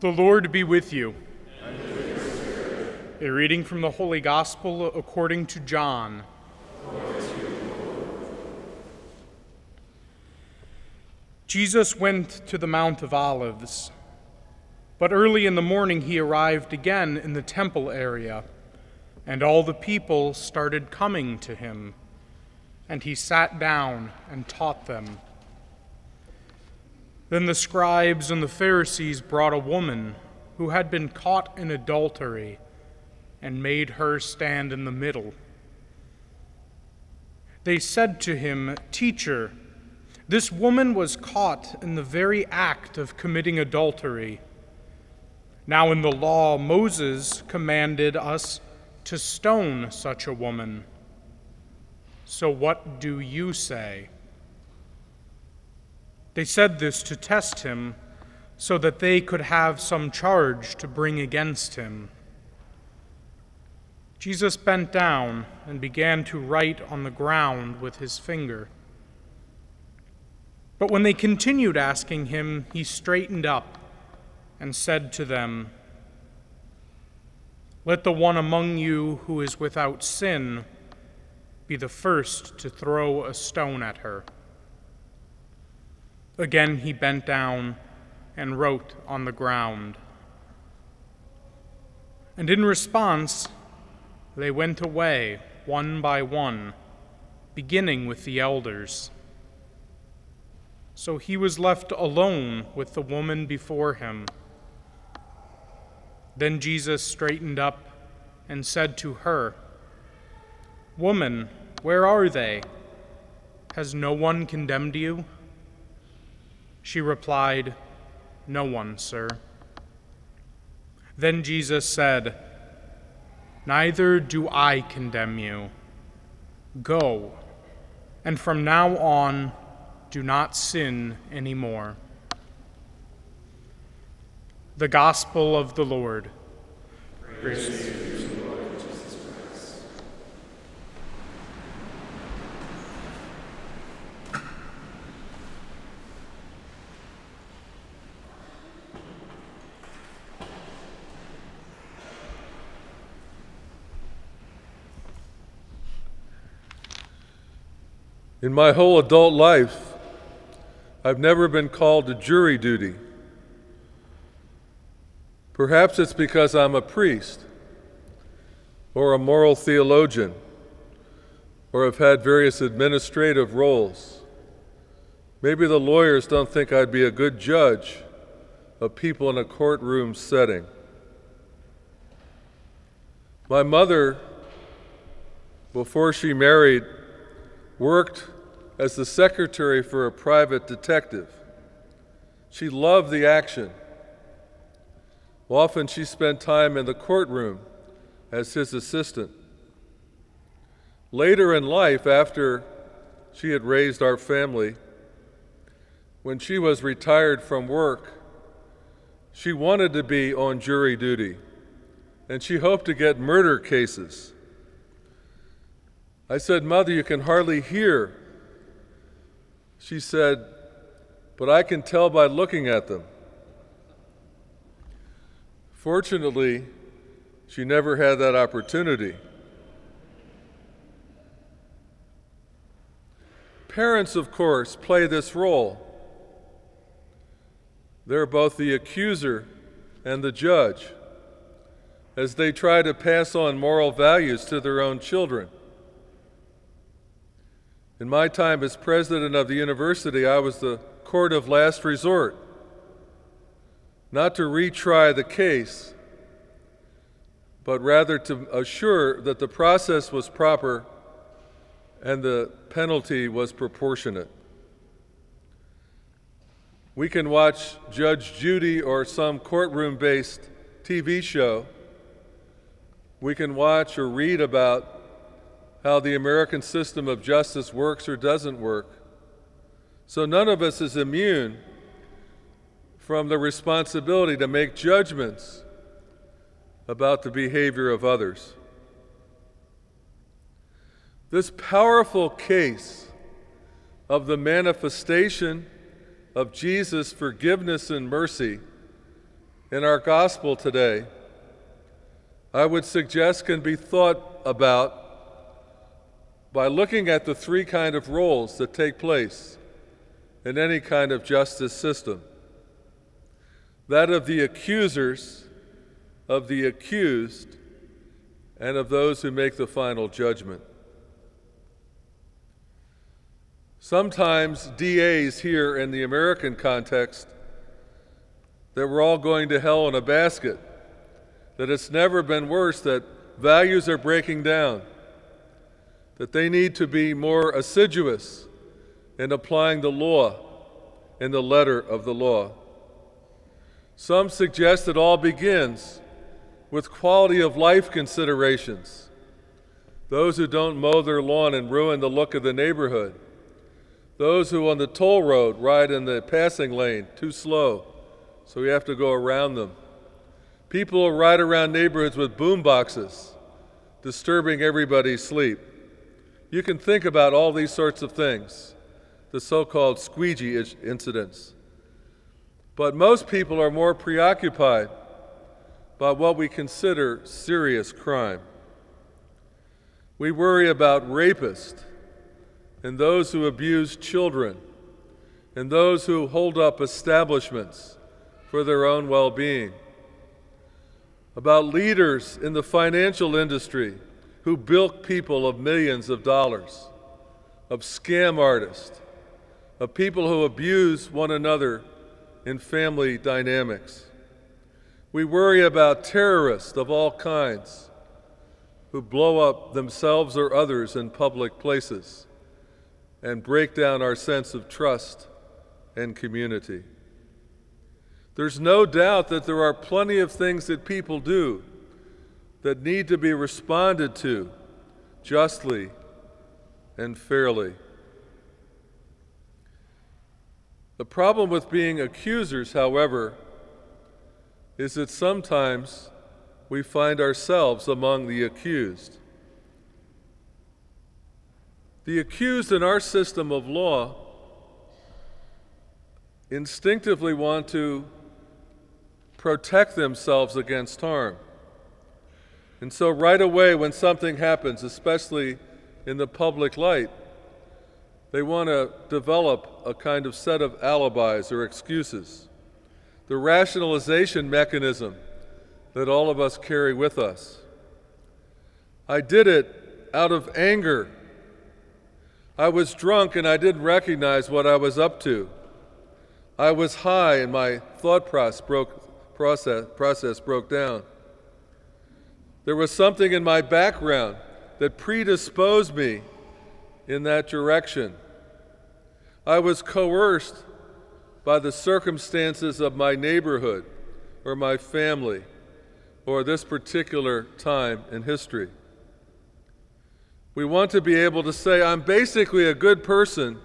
The Lord be with you. And with your spirit. A reading from the Holy Gospel according to John. Glory to you, Lord. Jesus went to the Mount of Olives, but early in the morning he arrived again in the temple area, and all the people started coming to him, and he sat down and taught them. Then the scribes and the Pharisees brought a woman who had been caught in adultery and made her stand in the middle. They said to him, "Teacher, this woman was caught in the very act of committing adultery. Now in the law, Moses commanded us to stone such a woman. So what do you say?" They said this to test him, so that they could have some charge to bring against him. Jesus bent down and began to write on the ground with his finger. But when they continued asking him, he straightened up and said to them, "Let the one among you who is without sin be the first to throw a stone at her." Again he bent down and wrote on the ground. And in response, they went away one by one, beginning with the elders. So he was left alone with the woman before him. Then Jesus straightened up and said to her, "Woman, where are they? Has no one condemned you?" She replied, "No one, sir." Then Jesus said, "Neither do I condemn you. Go, and from now on, do not sin anymore." The Gospel of the Lord. Praise to you, Lord Jesus Christ. In my whole adult life, I've never been called to jury duty. Perhaps it's because I'm a priest, or a moral theologian, or have had various administrative roles. Maybe the lawyers don't think I'd be a good judge of people in a courtroom setting. My mother, before she married, worked as the secretary for a private detective. She loved the action. Often she spent time in the courtroom as his assistant. Later in life, after she had raised our family, when she was retired from work, she wanted to be on jury duty, and she hoped to get murder cases. I said, "Mother, you can hardly hear." She said, "But I can tell by looking at them." Fortunately, she never had that opportunity. Parents, of course, play this role. They're both the accuser and the judge as they try to pass on moral values to their own children. In my time as president of the university, I was the court of last resort, not to retry the case, but rather to assure that the process was proper and the penalty was proportionate. We can watch Judge Judy or some courtroom-based TV show. We can watch or read about how the American system of justice works or doesn't work. So none of us is immune from the responsibility to make judgments about the behavior of others. This powerful case of the manifestation of Jesus' forgiveness and mercy in our gospel today, I would suggest can be thought about by looking at the three kind of roles that take place in any kind of justice system. That of the accusers, of the accused, and of those who make the final judgment. Sometimes DAs hear in the American context that we're all going to hell in a basket, that it's never been worse, that values are breaking down, that they need to be more assiduous in applying the law and the letter of the law. Some suggest it all begins with quality of life considerations. Those who don't mow their lawn and ruin the look of the neighborhood. Those who on the toll road ride in the passing lane too slow, so we have to go around them. People who ride around neighborhoods with boom boxes, disturbing everybody's sleep. You can think about all these sorts of things, the so-called squeegee incidents. But most people are more preoccupied by what we consider serious crime. We worry about rapists and those who abuse children and those who hold up establishments for their own well-being, about leaders in the financial industry who bilk people of millions of dollars, of scam artists, of people who abuse one another in family dynamics. We worry about terrorists of all kinds who blow up themselves or others in public places and break down our sense of trust and community. There's no doubt that there are plenty of things that people do that need to be responded to justly and fairly. The problem with being accusers, however, is that sometimes we find ourselves among the accused. The accused in our system of law instinctively want to protect themselves against harm. And so right away when something happens, especially in the public light, they want to develop a kind of set of alibis or excuses, the rationalization mechanism that all of us carry with us. I did it out of anger. I was drunk and I didn't recognize what I was up to. I was high and my thought process broke down. There was something in my background that predisposed me in that direction. I was coerced by the circumstances of my neighborhood or my family or this particular time in history. We want to be able to say, I'm basically a good person,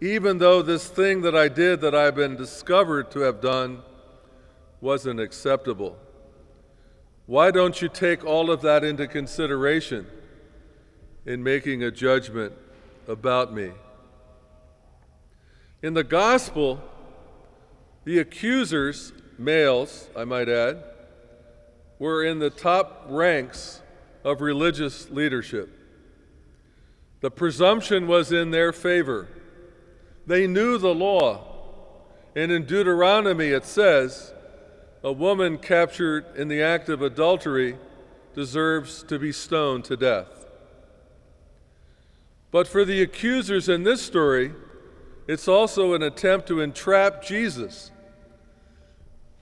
even though this thing that I did that I've been discovered to have done wasn't acceptable. Why don't you take all of that into consideration in making a judgment about me? In the gospel, the accusers, males, I might add, were in the top ranks of religious leadership. The presumption was in their favor. They knew the law. And in Deuteronomy it says, a woman captured in the act of adultery deserves to be stoned to death. But for the accusers in this story, it's also an attempt to entrap Jesus.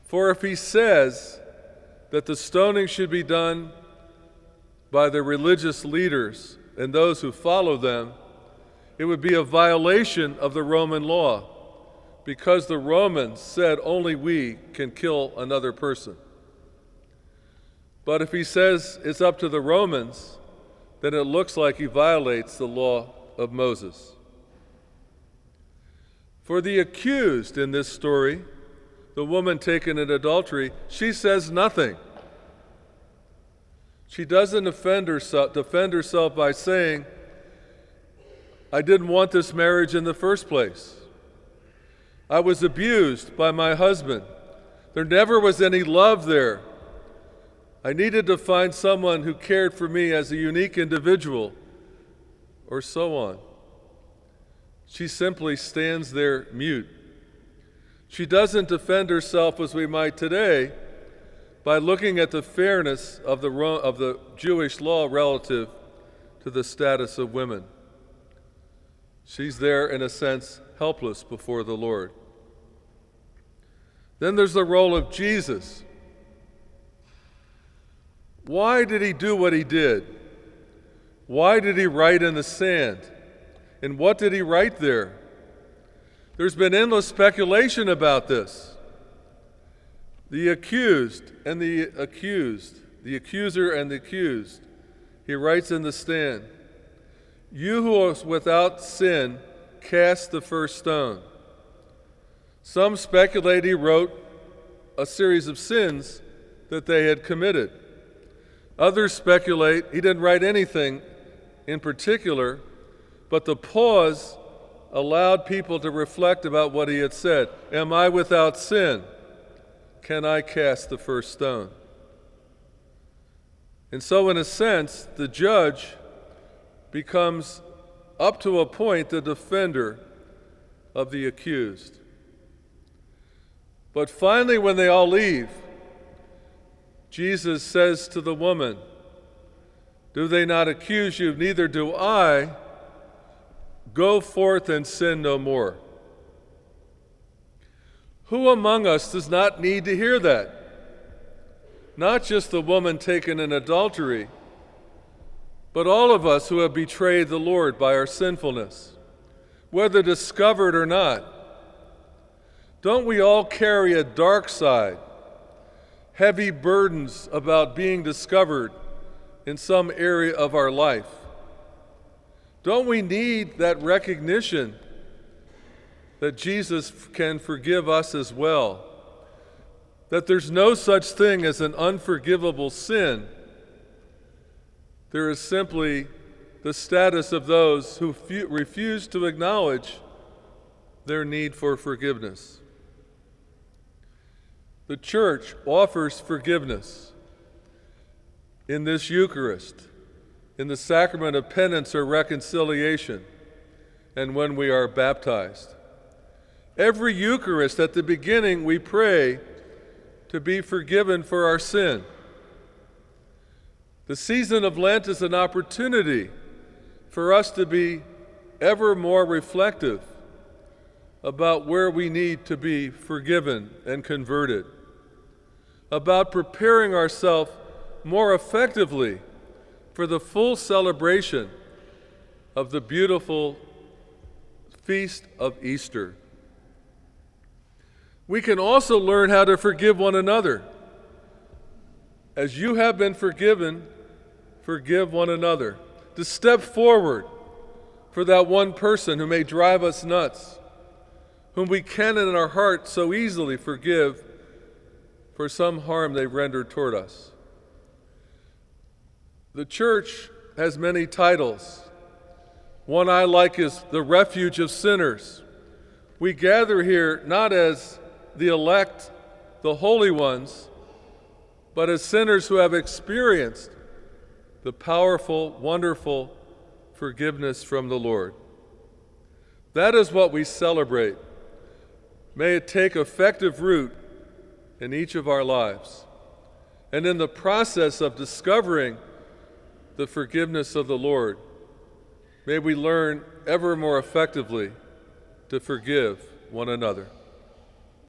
For if he says that the stoning should be done by the religious leaders and those who follow them, it would be a violation of the Roman law, because the Romans said only we can kill another person. But if he says it's up to the Romans, then it looks like he violates the law of Moses. For the accused in this story, the woman taken in adultery, she says nothing. She doesn't defend herself by saying, I didn't want this marriage in the first place. I was abused by my husband. There never was any love there. I needed to find someone who cared for me as a unique individual, or so on. She simply stands there mute. She doesn't defend herself as we might today by looking at the fairness of the Jewish law relative to the status of women. She's there, in a sense, helpless before the Lord. Then there's the role of Jesus. Why did he do what he did? Why did he write in the sand? And what did he write there? There's been endless speculation about this. The accused and the accused, the accuser and the accused. He writes in the stand, "You who are without sin, cast the first stone." Some speculate he wrote a series of sins that they had committed. Others speculate he didn't write anything in particular, but the pause allowed people to reflect about what he had said. Am I without sin? Can I cast the first stone? And so, in a sense, the judge becomes, up to a point, the defender of the accused. But finally, when they all leave, Jesus says to the woman, "Do they not accuse you? Neither do I. Go forth and sin no more." Who among us does not need to hear that? Not just the woman taken in adultery, but all of us who have betrayed the Lord by our sinfulness, whether discovered or not. Don't we all carry a dark side, heavy burdens about being discovered in some area of our life? Don't we need that recognition that Jesus can forgive us as well? That there's no such thing as an unforgivable sin. There is simply the status of those who refuse to acknowledge their need for forgiveness. The church offers forgiveness in this Eucharist, in the sacrament of penance or reconciliation, and when we are baptized. Every Eucharist, at the beginning, we pray to be forgiven for our sin. The season of Lent is an opportunity for us to be ever more reflective about where we need to be forgiven and converted, about preparing ourselves more effectively for the full celebration of the beautiful feast of Easter. We can also learn how to forgive one another. As you have been forgiven, forgive one another. To step forward for that one person who may drive us nuts, whom we can in our heart so easily forgive for some harm they've rendered toward us. The church has many titles. One I like is the refuge of sinners. We gather here not as the elect, the holy ones, but as sinners who have experienced the powerful, wonderful forgiveness from the Lord. That is what we celebrate. May it take effective root in each of our lives. And in the process of discovering the forgiveness of the Lord, may we learn ever more effectively to forgive one another.